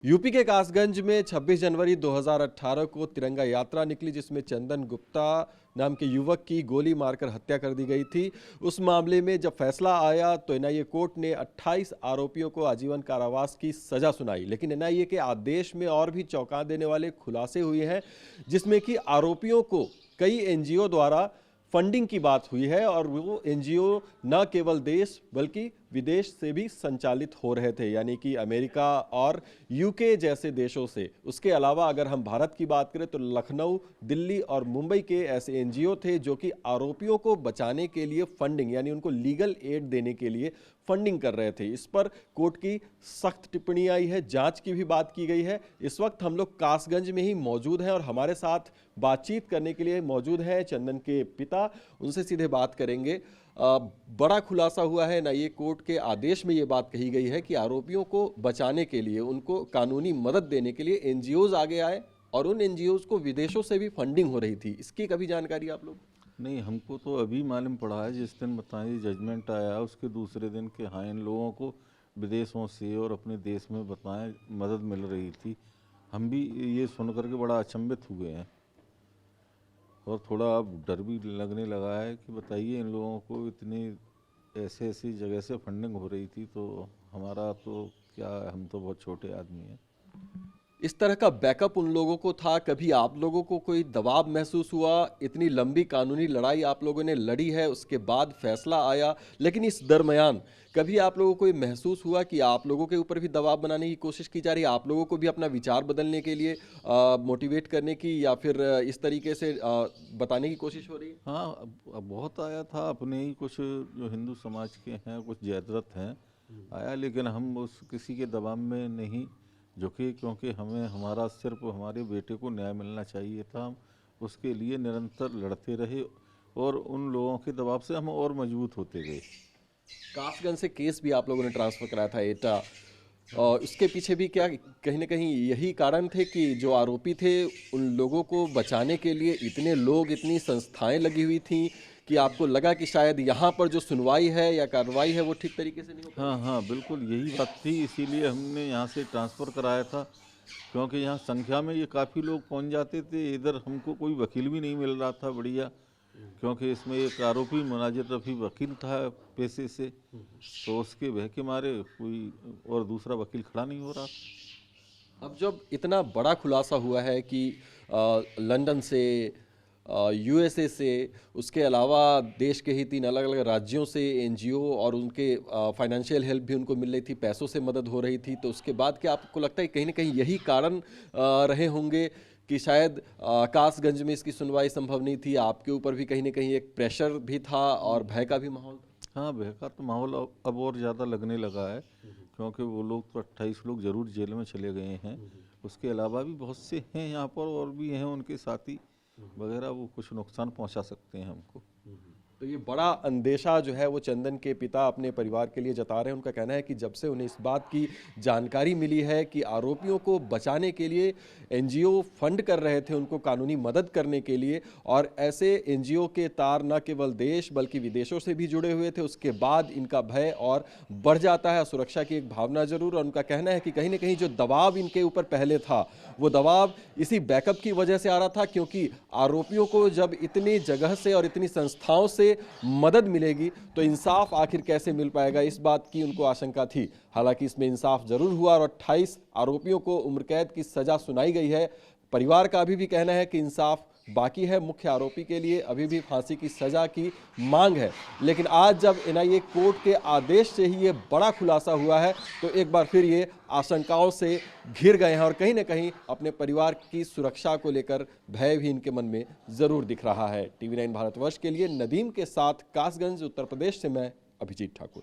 UP के कासगंज में 26 जनवरी 2018 को तिरंगा यात्रा निकली, जिसमें चंदन गुप्ता नाम के युवक की गोली मारकर हत्या कर दी गई थी। उस मामले में जब फैसला आया तो एनआईए कोर्ट ने 28 आरोपियों को आजीवन कारावास की सजा सुनाई, लेकिन एनआईए के आदेश में और भी चौंका देने वाले खुलासे हुए हैं, जिसमें कि आरोपियों को कई एनजीओ द्वारा फंडिंग की बात हुई है और वो एनजीओ न केवल देश बल्कि विदेश से भी संचालित हो रहे थे, यानी कि अमेरिका और यूके जैसे देशों से। उसके अलावा अगर हम भारत की बात करें तो लखनऊ, दिल्ली और मुंबई के ऐसे एनजीओ थे जो कि आरोपियों को बचाने के लिए फंडिंग यानी उनको लीगल एड देने के लिए फंडिंग कर रहे थे। इस पर कोर्ट की सख्त टिप्पणी आई है, जांच की भी बात की गई है। इस वक्त हम लोग कासगंज में ही मौजूद हैं और हमारे साथ बातचीत करने के लिए मौजूद हैं चंदन के पिता। उनसे सीधे बात करेंगे। बड़ा खुलासा हुआ है, एनआईए कोर्ट के आदेश में ये बात कही गई है कि आरोपियों को बचाने के लिए, उनको कानूनी मदद देने के लिए एनजीओज आगे आए और उन एनजीओज को विदेशों से भी फंडिंग हो रही थी। इसकी कभी जानकारी आप लोग? नहीं, हमको तो अभी मालूम पड़ा है। जिस दिन बताइए जजमेंट आया उसके दूसरे दिन के हाँ, इन लोगों को विदेशों से और अपने देश में बताएं मदद मिल रही थी। हम भी ये सुन करके बड़ा अचंभित हुए हैं और थोड़ा अब डर भी लगने लगा है कि बताइए इन लोगों को इतनी ऐसी जगह से फंडिंग हो रही थी, तो हमारा तो क्या, हम तो बहुत छोटे आदमी हैं। इस तरह का बैकअप उन लोगों को था? कभी आप लोगों को कोई दबाव महसूस हुआ? इतनी लंबी कानूनी लड़ाई आप लोगों ने लड़ी है, उसके बाद फैसला आया, लेकिन इस दरमियान कभी आप लोगों को महसूस हुआ कि आप लोगों के ऊपर भी दबाव बनाने की कोशिश की जा रही है, आप लोगों को भी अपना विचार बदलने के लिए मोटिवेट करने की या फिर इस तरीके से बताने की कोशिश हो रही है? हाँ, अब बहुत आया था। अपने ही कुछ जो हिंदू समाज के हैं, कुछ जयद्रथ हैं, आया, लेकिन हम उस किसी के दबाव में नहीं झुके, क्योंकि हमें हमारा सिर्फ हमारे बेटे को न्याय मिलना चाहिए था। हम उसके लिए निरंतर लड़ते रहे और उन लोगों के दबाव से हम और मजबूत होते गए। कासगंज से केस भी आप लोगों ने ट्रांसफर कराया था एटा, और उसके पीछे भी क्या कहीं ना कहीं यही कारण थे कि जो आरोपी थे उन लोगों को बचाने के लिए इतने लोग, इतनी संस्थाएं लगी हुई थी कि आपको लगा कि शायद यहाँ पर जो सुनवाई है या कार्रवाई है वो ठीक तरीके से नहीं हो? हाँ हाँ, बिल्कुल यही बात थी, इसीलिए हमने यहाँ से ट्रांसफ़र कराया था, क्योंकि यहाँ संख्या में ये काफ़ी लोग पहुँच जाते थे। इधर हमको कोई वकील भी नहीं मिल रहा था बढ़िया, क्योंकि इसमें एक आरोपी मुनाजिर रफ़ी वकील था पेशे से, तो उसके भय के मारे कोई और दूसरा वकील खड़ा नहीं हो रहा। अब जब इतना बड़ा खुलासा हुआ है कि लंदन से, यूएसए से, उसके अलावा देश के ही 3 अलग अलग राज्यों से एनजीओ और उनके फाइनेंशियल हेल्प भी उनको मिल रही थी, पैसों से मदद हो रही थी, तो उसके बाद क्या आपको लगता है कहीं ना कहीं यही कारण रहे होंगे कि शायद कासगंज में इसकी सुनवाई संभव नहीं थी? आपके ऊपर भी कहीं ना कहीं एक प्रेशर भी था और भय का भी माहौल था? हाँ, भय का तो माहौल अब और ज़्यादा लगने लगा है, क्योंकि वो लोग तो 28 लोग ज़रूर जेल में चले गए हैं। उसके अलावा भी बहुत से हैं यहाँ पर और भी हैं उनके साथी वगैरह, वो कुछ नुकसान पहुँचा सकते हैं हमको। तो ये बड़ा अंदेशा जो है वो चंदन के पिता अपने परिवार के लिए जता रहे हैं। उनका कहना है कि जब से उन्हें इस बात की जानकारी मिली है कि आरोपियों को बचाने के लिए एनजीओ फंड कर रहे थे उनको कानूनी मदद करने के लिए, और ऐसे एनजीओ के तार न केवल देश बल्कि विदेशों से भी जुड़े हुए थे, उसके बाद इनका भय और बढ़ जाता है, सुरक्षा की एक भावना जरूर। और उनका कहना है कि कहीं ना कहीं जो दबाव इनके ऊपर पहले था वो दबाव इसी बैकअप की वजह से आ रहा था, क्योंकि आरोपियों को जब इतनी जगह से और इतनी संस्थाओं से मदद मिलेगी तो इंसाफ आखिर कैसे मिल पाएगा, इस बात की उनको आशंका थी। हालांकि इसमें इंसाफ जरूर हुआ और 28 आरोपियों को उम्र कैद की सजा सुनाई गई है। परिवार का अभी भी कहना है कि इंसाफ बाकी है, मुख्य आरोपी के लिए अभी भी फांसी की सजा की मांग है। लेकिन आज जब एनआईए कोर्ट के आदेश से ही ये बड़ा खुलासा हुआ है तो एक बार फिर ये आशंकाओं से घिर गए हैं और कहीं ना कहीं अपने परिवार की सुरक्षा को लेकर भय भी इनके मन में जरूर दिख रहा है। टीवी 9 भारतवर्ष के लिए नदीम के साथ कासगंज उत्तर प्रदेश से मैं अभिजीत ठाकुर।